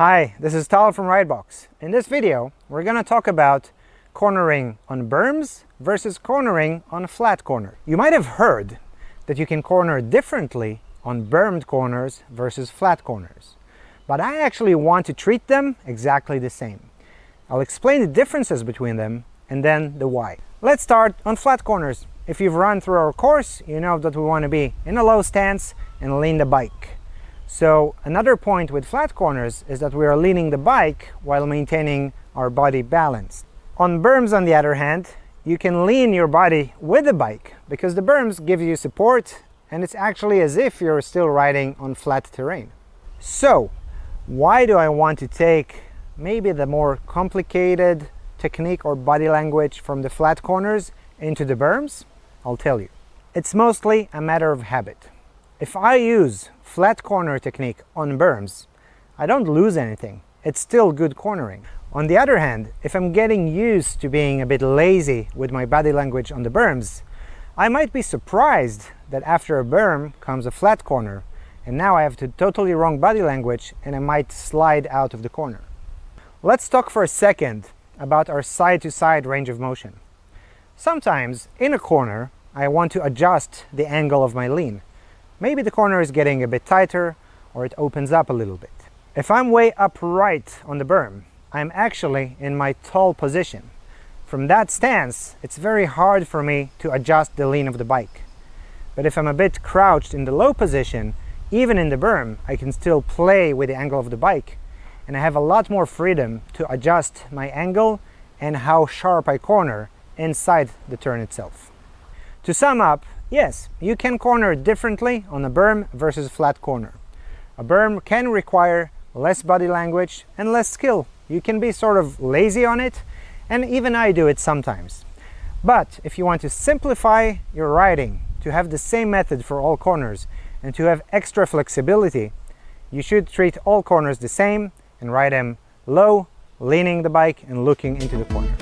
Hi, this is Tal from Ridebox. In this video, we're going to talk about cornering on berms versus cornering on a flat corner. You might have heard that you can corner differently on bermed corners versus flat corners, but I actually want to treat them exactly the same. I'll explain the differences between them and then the why. Let's start on flat corners. If you've run through our course, you know that we want to be in a low stance and lean the bike. So another point with flat corners is that we are leaning the bike while maintaining our body balance. On berms, on the other hand, you can lean your body with the bike because the berms give you support and it's actually as if you're still riding on flat terrain. So why do I want to take maybe the more complicated technique or body language from the flat corners into the berms? I'll tell you. It's mostly a matter of habit. If I use flat corner technique on berms, I don't lose anything. It's still good cornering. On the other hand, if I'm getting used to being a bit lazy with my body language on the berms, I might be surprised that after a berm comes a flat corner, and now I have the totally wrong body language and I might slide out of the corner. Let's talk for a second about our side-to-side range of motion. Sometimes in a corner, I want to adjust the angle of my lean. Maybe the corner is getting a bit tighter or it opens up a little bit. If I'm way upright on the berm, I'm actually in my tall position. From that stance, it's very hard for me to adjust the lean of the bike. But if I'm a bit crouched in the low position, even in the berm, I can still play with the angle of the bike, and I have a lot more freedom to adjust my angle and how sharp I corner inside the turn itself. To sum up, yes, you can corner differently on a berm versus a flat corner. A berm can require less body language and less skill. You can be sort of lazy on it, and even I do it sometimes. But if you want to simplify your riding, to have the same method for all corners, and to have extra flexibility, you should treat all corners the same and ride them low, leaning the bike and looking into the corner.